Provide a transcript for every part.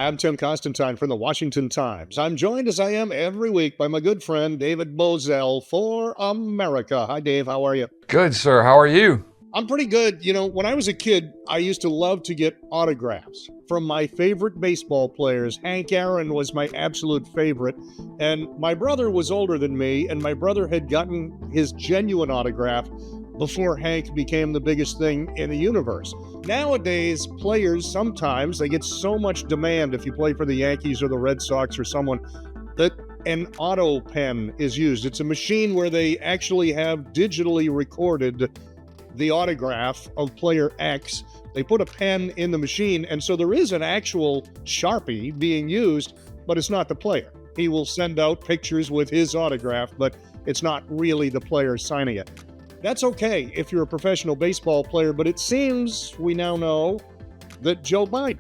I'm Tim Constantine from the Washington Times. I'm joined as I am every week by my good friend David Bozell for America. Hi, Dave. How are you? Good, sir. How are you? I'm pretty good. You know, when I was a kid, I used to love to get autographs from my favorite baseball players. Hank Aaron was my absolute favorite. And my brother was older than me, and my brother had gotten his genuine autograph before Hank became the biggest thing in the universe. Nowadays, players, sometimes they get so much demand if you play for the Yankees or the Red Sox or someone, that an Autopen is used. It's a machine where they actually have digitally recorded the autograph of player X. They put a pen in the machine, and so there is an actual Sharpie being used, but it's not the player. He will send out pictures with his autograph, but it's not really the player signing it. That's okay if you're a professional baseball player, but it seems we now know that Joe Biden,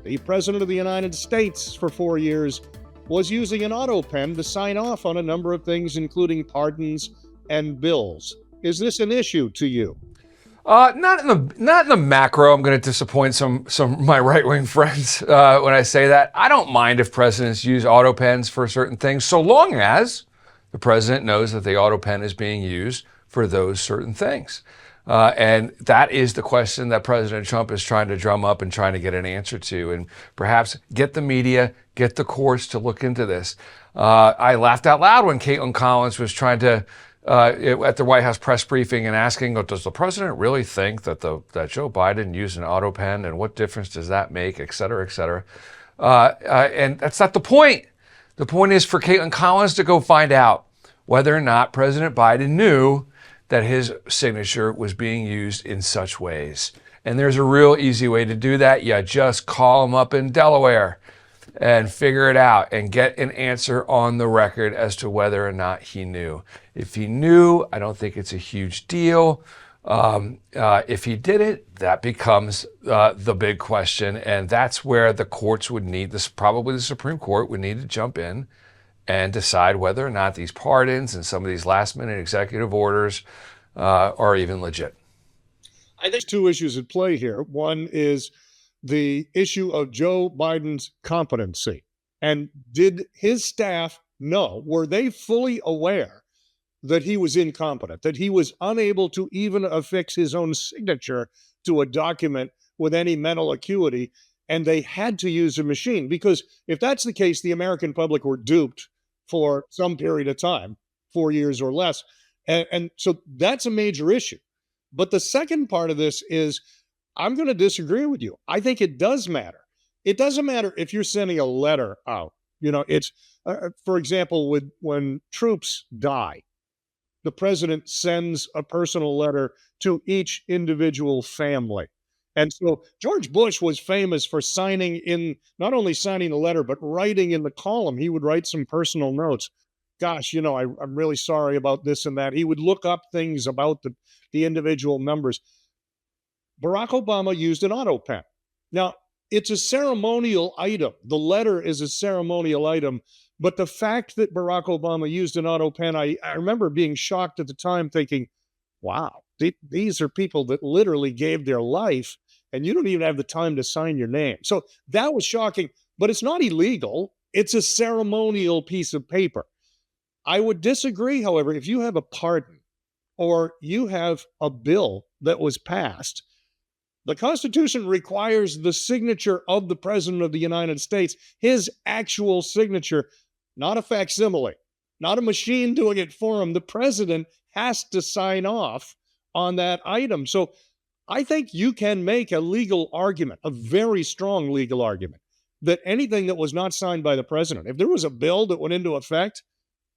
the president of the United States for 4 years, was using an Autopen to sign off on a number of things, including pardons and bills. Is this an issue to you? Not in the macro. I'm going to disappoint some of my right-wing friends when I say that. I don't mind if presidents use Autopens for certain things, so long as the president knows that the Autopen is being used for those certain things. And that is the question that President Trump is trying to drum up and trying to get an answer to, and perhaps get the media, get the courts to look into this. I laughed out loud when Caitlin Collins was trying to, at the White House press briefing, and asking, does the president really think that Joe Biden used an Autopen, and what difference does that make, et cetera, et cetera. And that's not the point. The point is for Caitlin Collins to go find out whether or not President Biden knew that his signature was being used in such ways. And there's a real easy way to do that. You just call him up in Delaware and figure it out and get an answer on the record as to whether or not he knew. If he knew, I don't think it's a huge deal. If he didn't, that becomes the big question. And that's where the courts would need this, probably the Supreme Court would need to jump in and decide whether or not these pardons and some of these last-minute executive orders are even legit. I think there's two issues at play here. One is the issue of Joe Biden's competency. And did his staff know, were they fully aware that he was incompetent, that he was unable to even affix his own signature to a document with any mental acuity, and they had to use a machine? Because if that's the case, the American public were duped for some period of time, 4 years or less. And so that's a major issue. But the second part of this is, I'm going to disagree with you. I think it does matter. It doesn't matter if you're sending a letter out. You know, it's, for example, when troops die, the president sends a personal letter to each individual family. And so George Bush was famous for not only signing the letter, but writing in the column. He would write some personal notes. Gosh, I'm really sorry about this and that. He would look up things about the individual members. Barack Obama used an Autopen. Now, it's a ceremonial item. The letter is a ceremonial item. But the fact that Barack Obama used an Autopen, I remember being shocked at the time, thinking, wow, these are people that literally gave their life, and you don't even have the time to sign your name. So that was shocking, but it's not illegal. It's a ceremonial piece of paper. I would disagree, however, if you have a pardon or you have a bill that was passed. The Constitution requires the signature of the President of the United States, his actual signature, not a facsimile, not a machine doing it for him. The president has to sign off on that item. So I think you can make a legal argument, a very strong legal argument, that anything that was not signed by the president, if there was a bill that went into effect,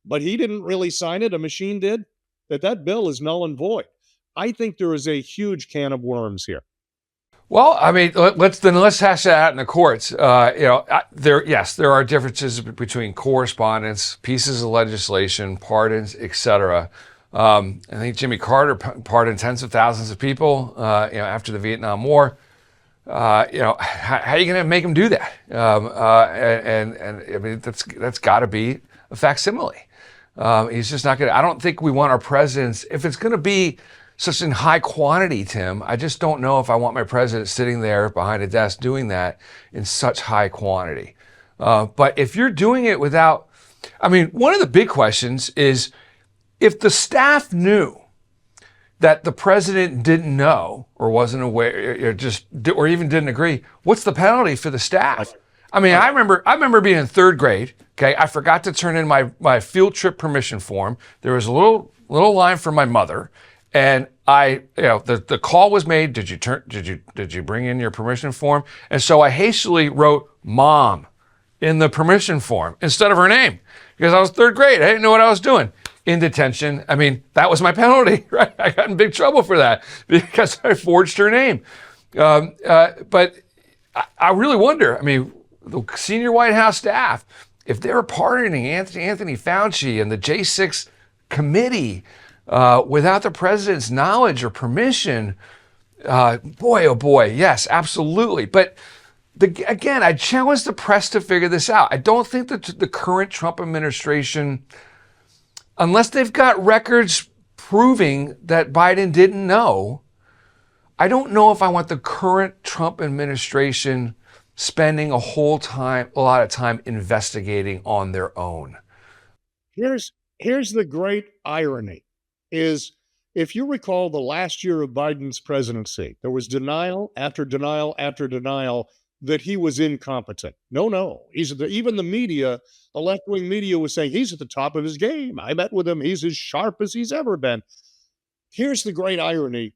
but he didn't really sign it, a machine did, that bill is null and void. I think there is a huge can of worms here. Well, I mean, let's hash that out in the courts. There are differences between correspondence, pieces of legislation, pardons, etc. I think Jimmy Carter pardoned tens of thousands of people, after the Vietnam War. How are you going to make him do that? And I mean, that's got to be a facsimile. He's just not going to. I don't think we want our presidents, if it's going to be such in high quantity, Tim. I just don't know if I want my president sitting there behind a desk doing that in such high quantity. But if you're doing it without, I mean, one of the big questions is if the staff knew that the president didn't know or wasn't aware or even didn't agree, what's the penalty for the staff? I mean, I remember being in third grade. Okay, I forgot to turn in my field trip permission form. There was a little line from my mother, and the call was made. Did you bring in your permission form? And so I hastily wrote "Mom" in the permission form instead of her name because I was third grade. I didn't know what I was doing. In detention, I mean, that was my penalty, right? I got in big trouble for that because I forged her name. But I really wonder, I mean, the senior White House staff, if they were pardoning Anthony Fauci and the J6 committee without the president's knowledge or permission, boy, oh boy, yes, absolutely. But again, I challenge the press to figure this out. I don't think that the current Trump administration, unless they've got records proving that Biden didn't know, I don't know if I want the current Trump administration spending a lot of time investigating on their own. Here's the great irony is, if you recall the last year of Biden's presidency, there was denial after denial after denial that he was incompetent. No, even the media, the left-wing media was saying he's at the top of his game. I met with him. He's as sharp as he's ever been. Here's the great irony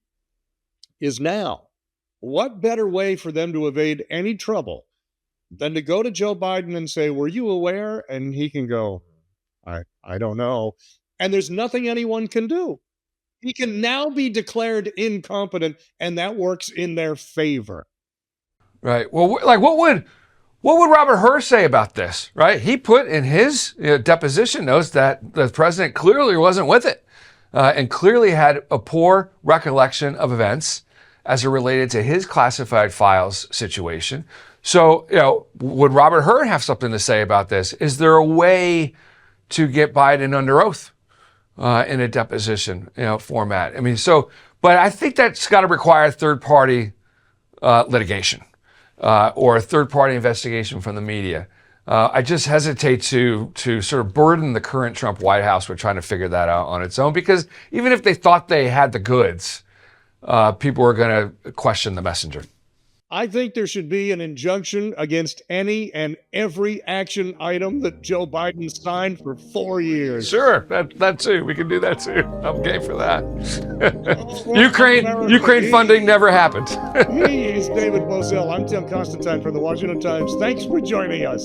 is now, what better way for them to evade any trouble than to go to Joe Biden and say, were you aware? And he can go, I don't know. And there's nothing anyone can do. He can now be declared incompetent, and that works in their favor. Right. Well, like what would Robert Hur say about this? Right. He put in his deposition notes that the president clearly wasn't with it and clearly had a poor recollection of events as it related to his classified files situation. So, would Robert Hur have something to say about this? Is there a way to get Biden under oath in a deposition, format? I mean, but I think that's got to require third-party litigation. Or a third-party investigation from the media. I just hesitate to sort of burden the current Trump White House with trying to figure that out on its own, because even if they thought they had the goods, people are going to question the messenger. I think there should be an injunction against any and every action item that Joe Biden signed for 4 years. Sure, that too. We can do that too. I'm game for that. Ukraine funding never happened. He is David Moselle. I'm Tim Constantine from the Washington Times. Thanks for joining us.